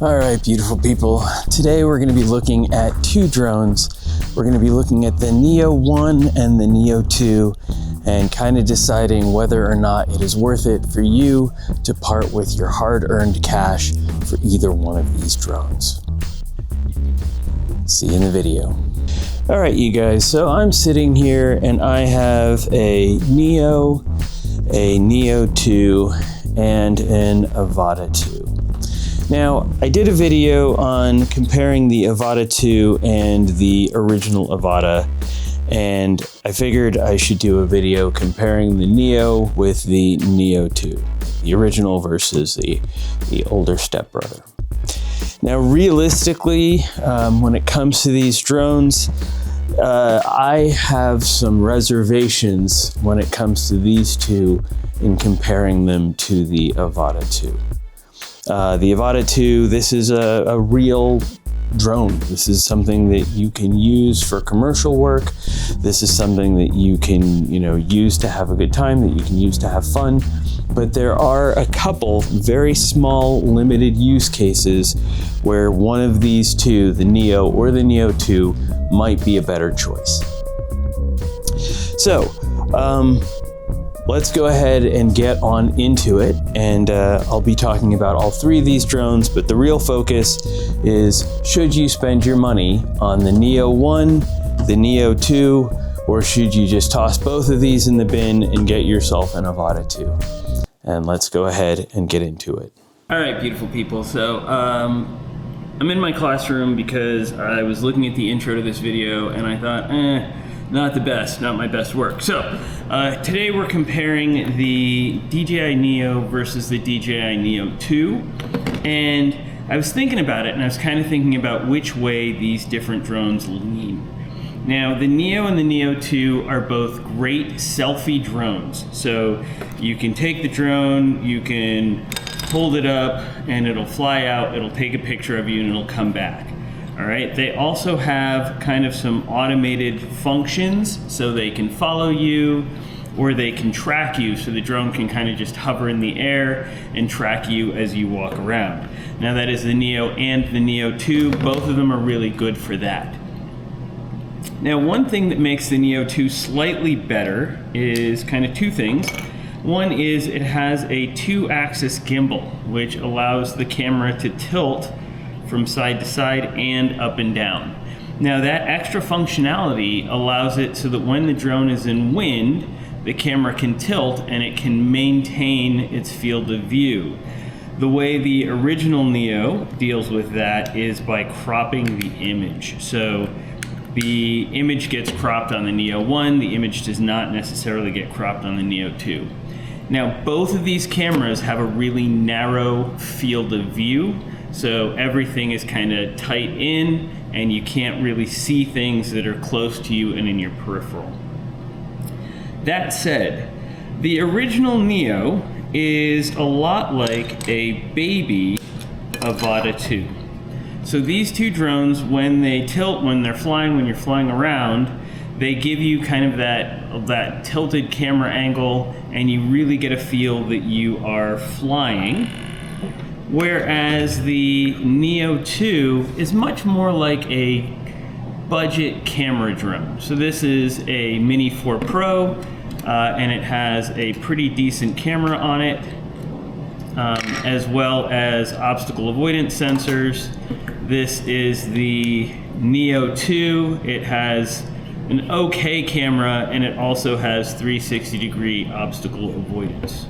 All right, beautiful people. Today we're going to be looking at two drones. We're going to be looking at the Neo 1 and the Neo 2 and kind of deciding whether or not it is worth it for you to part with your hard-earned cash for either one of these drones. See you in the video. All right, you guys, so I'm sitting here and I have a Neo 2, and an Avata 2. Now, I did a video on comparing the Avata 2 and the original Avata, and I figured I should do a video comparing the Neo with the Neo 2, the original versus the older stepbrother. Now, realistically, when it comes to these drones, I have some reservations when it comes to these two in comparing them to the Avata 2. The Avata 2, this is a real drone. This is something that you can use for commercial work. This is something that you can, use to have a good time, that you can use to have fun. But there are a couple very small, limited use cases where one of these two, the Neo or the Neo 2, might be a better choice. So, let's go ahead and get on into it, and I'll be talking about all three of these drones, but the real focus is, should you spend your money on the Neo 1, the Neo 2, or should you just toss both of these in the bin and get yourself an Avata 2? And let's go ahead and get into it. All right, beautiful people. So I'm in my classroom because I was looking at the intro to this video and I thought, not the best, not my best work. So today we're comparing the DJI Neo versus the DJI Neo 2. And I was thinking about it, and I was kind of thinking about which way these different drones lean. Now, the Neo and the Neo 2 are both great selfie drones. So you can take the drone, you can hold it up, and it'll fly out, it'll take a picture of you, and it'll come back. All right, they also have kind of some automated functions, so they can follow you or they can track you, so the drone can kind of just hover in the air and track you as you walk around. Now, that is the Neo and the Neo 2. Both of them are really good for that. Now, one thing that makes the Neo 2 slightly better is kind of two things. One is it has a 2-axis gimbal, which allows the camera to tilt from side to side and up and down. Now, that extra functionality allows it so that when the drone is in wind, the camera can tilt and it can maintain its field of view. The way the original Neo deals with that is by cropping the image. So the image gets cropped on the Neo 1, the image does not necessarily get cropped on the Neo 2. Now, both of these cameras have a really narrow field of view, so everything is kind of tight in, and you can't really see things that are close to you and in your peripheral. That said, the original Neo is a lot like a baby Avata 2. So these two drones, when they tilt, when they're flying, when you're flying around, they give you kind of that tilted camera angle, and you really get a feel that you are flying. Whereas the Neo 2 is much more like a budget camera drone. So this is a Mini 4 Pro, and it has a pretty decent camera on it, as well as obstacle avoidance sensors. This is the Neo 2. It has an okay camera, and it also has 360-degree obstacle avoidance.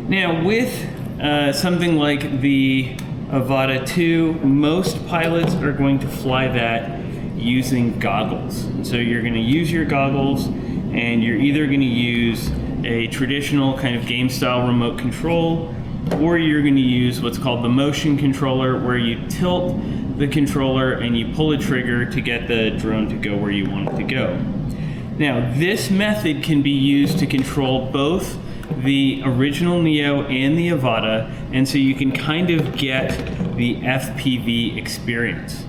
Now, with something like the Avata 2, most pilots are going to fly that using goggles. And so you're going to use your goggles, and you're either going to use a traditional kind of game-style remote control, or you're going to use what's called the motion controller, where you tilt the controller and you pull a trigger to get the drone to go where you want it to go. Now, this method can be used to control both the original Neo and the Avata, and so you can kind of get the FPV experience.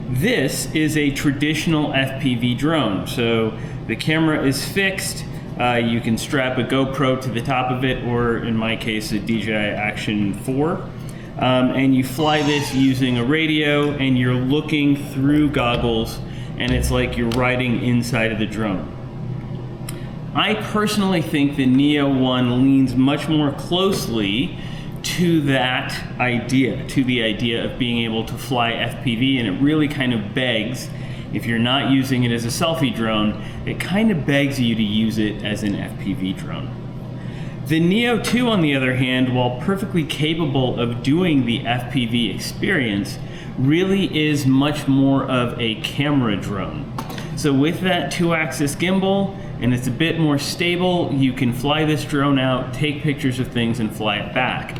This is a traditional FPV drone, so the camera is fixed. You can strap a GoPro to the top of it, or in my case, a DJI Action 4. and you fly this using a radio, and you're looking through goggles, and it's like you're riding inside of the drone. I personally think the Neo 1 leans much more closely to that idea, to the idea of being able to fly FPV, and it really kind of begs, if you're not using it as a selfie drone, it kind of begs you to use it as an FPV drone. The Neo 2, on the other hand, while perfectly capable of doing the FPV experience, really is much more of a camera drone. So with that 2-axis gimbal, and it's a bit more stable, you can fly this drone out, take pictures of things, and fly it back.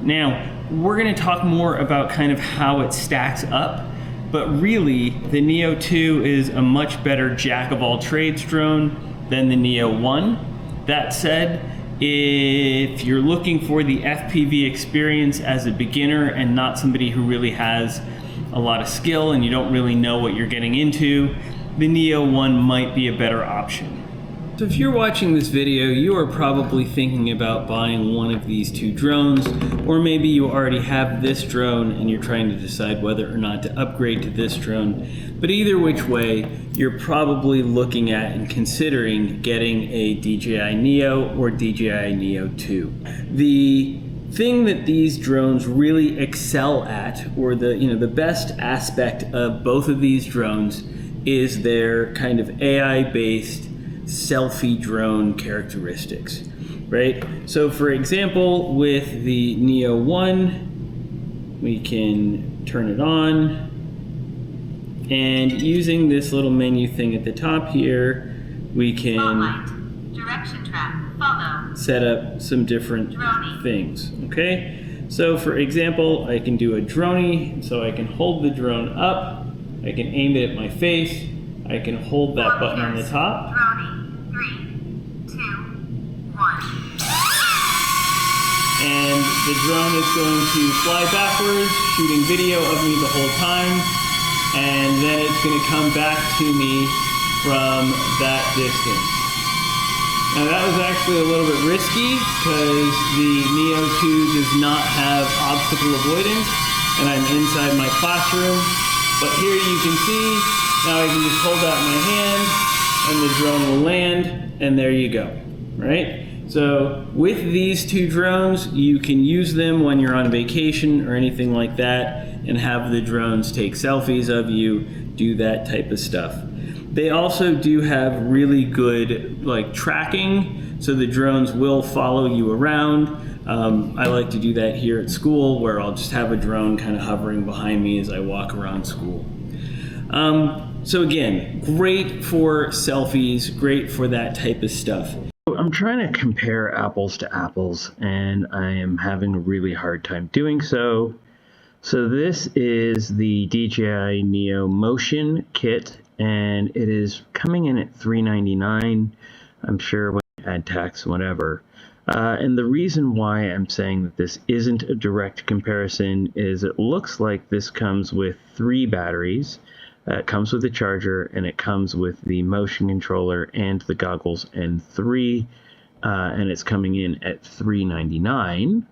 Now, we're gonna talk more about kind of how it stacks up, but really, the Neo 2 is a much better jack-of-all-trades drone than the Neo 1. That said, if you're looking for the FPV experience as a beginner and not somebody who really has a lot of skill and you don't really know what you're getting into, the Neo 1 might be a better option. So if you're watching this video, you are probably thinking about buying one of these two drones, or maybe you already have this drone and you're trying to decide whether or not to upgrade to this drone. But either which way, you're probably looking at and considering getting a DJI Neo or DJI Neo 2. The thing that these drones really excel at, or the best aspect of both of these drones, is their kind of AI-based selfie drone characteristics, right? So for example, with the Neo 1, we can turn it on, and using this little menu thing at the top here, we can direction track, follow, set up some different things, okay? So for example, I can do a droney, so I can hold the drone up, I can aim it at my face, I can hold that button on the top. Droney, 3, 2, 1. And the drone is going to fly backwards, shooting video of me the whole time, and then it's going to come back to me from that distance. Now that was actually a little bit risky because the Neo 2 does not have obstacle avoidance, and I'm inside my classroom. But here you can see, now I can just hold out my hand and the drone will land, and there you go, right? So with these two drones, you can use them when you're on vacation or anything like that and have the drones take selfies of you, do that type of stuff. They also do have really good tracking, so the drones will follow you around. I like to do that here at school, where I'll just have a drone kind of hovering behind me as I walk around school. So again, great for selfies, great for that type of stuff. I'm trying to compare apples to apples, and I am having a really hard time doing so. So this is the DJI Neo Motion Kit, and it is coming in at $399. I'm sure when you add tax, whatever. And the reason why I'm saying that this isn't a direct comparison is it looks like this comes with 3 batteries. It comes with a charger, and it comes with the motion controller and the goggles and 3, and it's coming in at $399.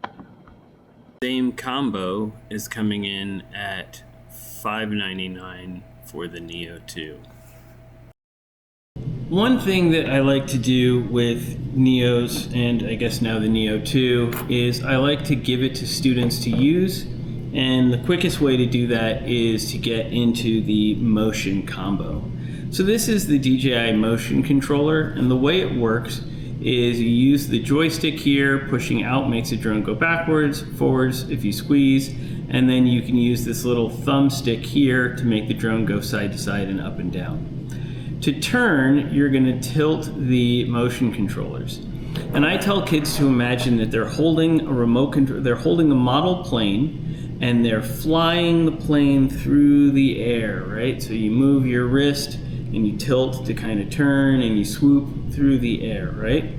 Same combo is coming in at $599 for the Neo 2. One thing that I like to do with Neos, and I guess now the Neo 2, is I like to give it to students to use. And the quickest way to do that is to get into the motion combo. So this is the DJI motion controller, and the way it works is you use the joystick here, pushing out makes the drone go backwards, forwards if you squeeze, and then you can use this little thumbstick here to make the drone go side to side and up and down. To turn, you're going to tilt the motion controllers. And I tell kids to imagine that they're holding a remote control, they're holding a model plane, and they're flying the plane through the air, right? So you move your wrist and you tilt to kind of turn, and you swoop through the air, right?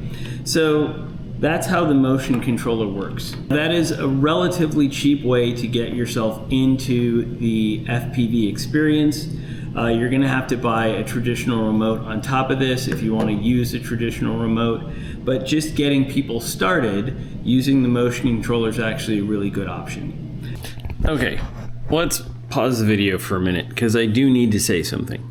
So that's how the motion controller works. That is a relatively cheap way to get yourself into the FPV experience. You're gonna have to buy a traditional remote on top of this if you want to use a traditional remote. but just getting people started using the motion controller is actually a really good option. Okay, let's pause the video for a minute because I do need to say something.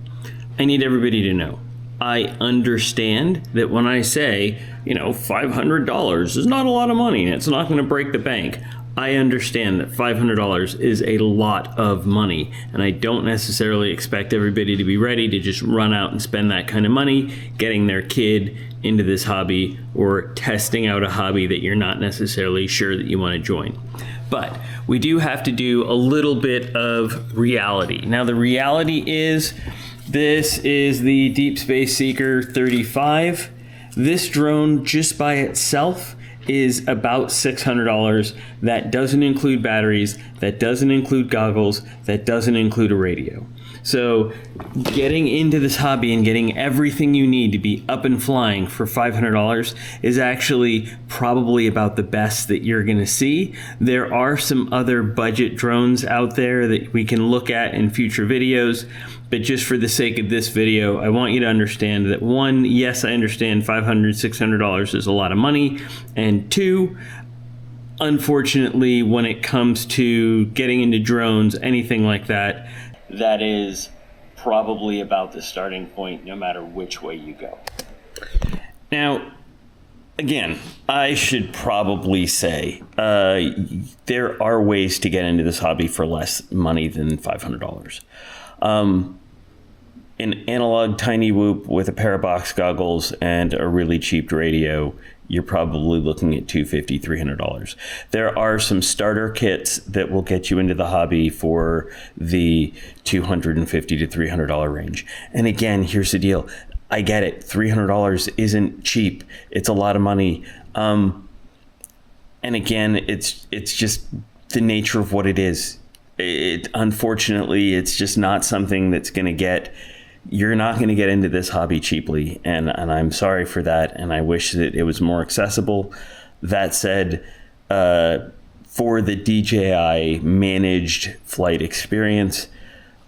I need everybody to know. I understand that when I say, $500 is not a lot of money and it's not going to break the bank. I understand that $500 is a lot of money, and I don't necessarily expect everybody to be ready to just run out and spend that kind of money getting their kid into this hobby or testing out a hobby that you're not necessarily sure that you want to join. But we do have to do a little bit of reality. Now, the reality is this is the Deep Space Seeker 35. This drone just by itself is about $600. That doesn't include batteries, that doesn't include goggles, that doesn't include a radio. So getting into this hobby and getting everything you need to be up and flying for $500 is actually probably about the best that you're going to see. There are some other budget drones out there that we can look at in future videos, but just for the sake of this video, I want you to understand that one, yes, I understand $500, $600 is a lot of money, and two, unfortunately, when it comes to getting into drones, anything like that, that is probably about the starting point no matter which way you go. Now, again, I should probably say there are ways to get into this hobby for less money than $500. An analog tiny whoop with a pair of box goggles and a really cheap radio, you're probably looking at $250, $300. There are some starter kits that will get you into the hobby for the $250 to $300 range. And again, here's the deal. I get it. $300 isn't cheap. It's a lot of money. And again, it's just the nature of what it is. Unfortunately, it's just not something that's going to get. You're not going to get into this hobby cheaply, and I'm sorry for that, and I wish that it was more accessible. That said, for the DJI managed flight experience,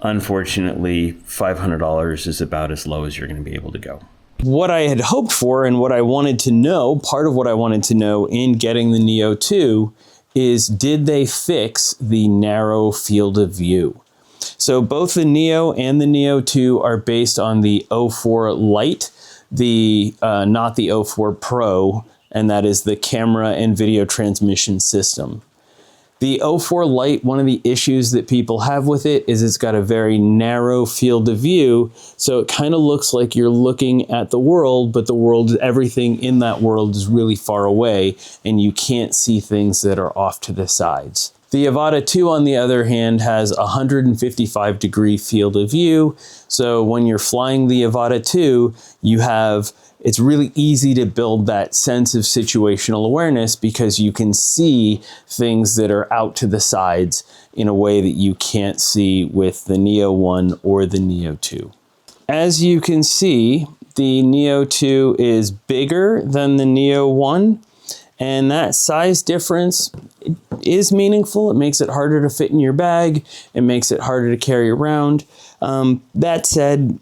unfortunately, $500 is about as low as you're going to be able to go. What I had hoped for and what I wanted to know, part of what I wanted to know in getting the Neo 2 is, did they fix the narrow field of view? So both the Neo and the Neo 2 are based on the 04 Lite, not the 04 Pro, and that is the camera and video transmission system. The 04 Lite, one of the issues that people have with it is it's got a very narrow field of view, so it kind of looks like you're looking at the world, but the world, everything in that world is really far away, and you can't see things that are off to the sides. The Avata 2, on the other hand, has a 155-degree field of view. So when you're flying the Avata 2, it's really easy to build that sense of situational awareness because you can see things that are out to the sides in a way that you can't see with the Neo 1 or the Neo 2. As you can see, the Neo 2 is bigger than the Neo 1. And that size difference is meaningful. It makes it harder to fit in your bag. It makes it harder to carry around. That said,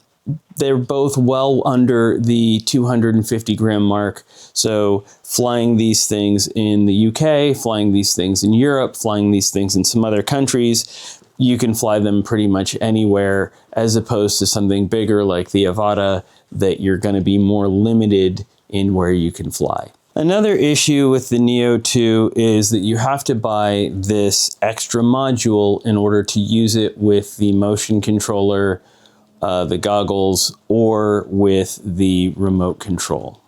they're both well under the 250 gram mark. So flying these things in the UK, flying these things in Europe, flying these things in some other countries, you can fly them pretty much anywhere, as opposed to something bigger like the Avata that you're going to be more limited in where you can fly. Another issue with the Neo 2 is that you have to buy this extra module in order to use it with the motion controller, the goggles, or with the remote control.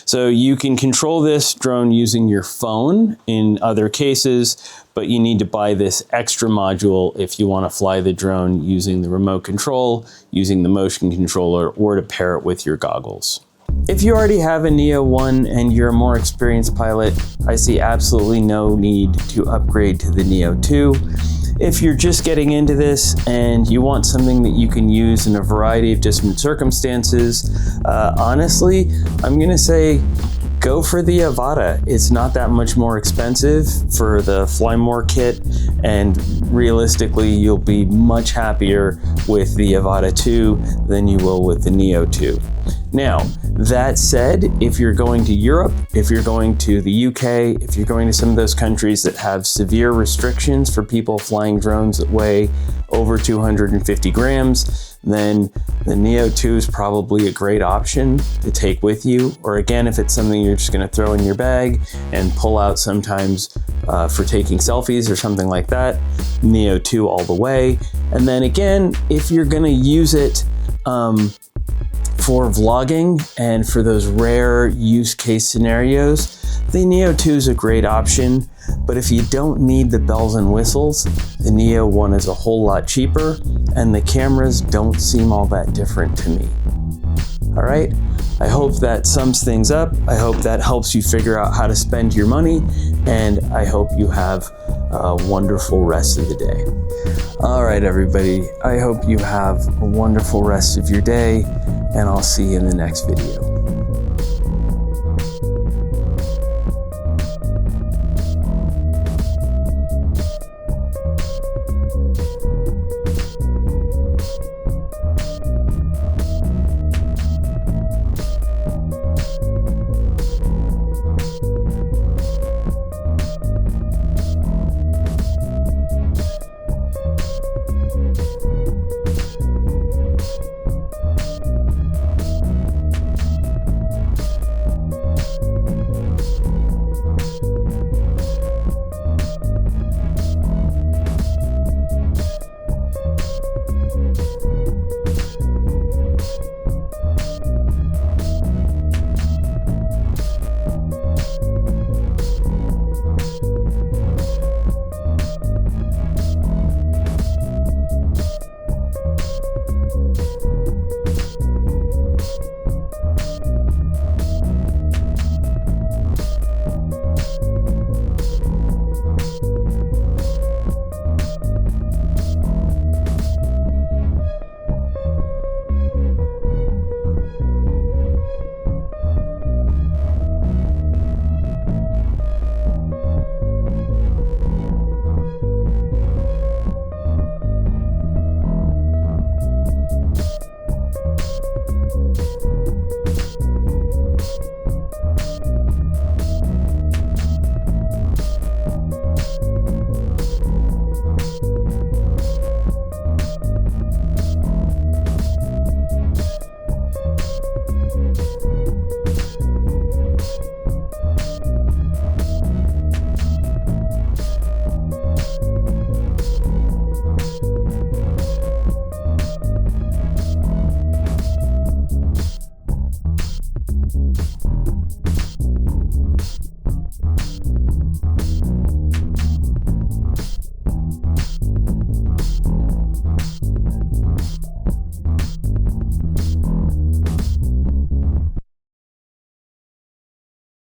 So you can control this drone using your phone in other cases, but you need to buy this extra module if you want to fly the drone using the remote control, using the motion controller, or to pair it with your goggles. If you already have a Neo 1 and you're a more experienced pilot, I see absolutely no need to upgrade to the Neo 2. If you're just getting into this and you want something that you can use in a variety of different circumstances, honestly, I'm gonna say go for the Avata. It's not that much more expensive for the Fly More kit, and realistically, you'll be much happier with the Avata 2 than you will with the Neo 2. Now, that said, if you're going to Europe, if you're going to the UK, if you're going to some of those countries that have severe restrictions for people flying drones that weigh over 250 grams, then the Neo 2 is probably a great option to take with you. Or again, if it's something you're just gonna throw in your bag and pull out sometimes for taking selfies or something like that, Neo 2 all the way. And then again, if you're gonna use it for vlogging and for those rare use case scenarios, the Neo 2 is a great option. But if you don't need the bells and whistles, the Neo 1 is a whole lot cheaper, and the cameras don't seem all that different to me. All right, I hope that sums things up. I hope that helps you figure out how to spend your money, and I hope you have a wonderful rest of the day. All right, everybody, I hope you have a wonderful rest of your day, and I'll see you in the next video.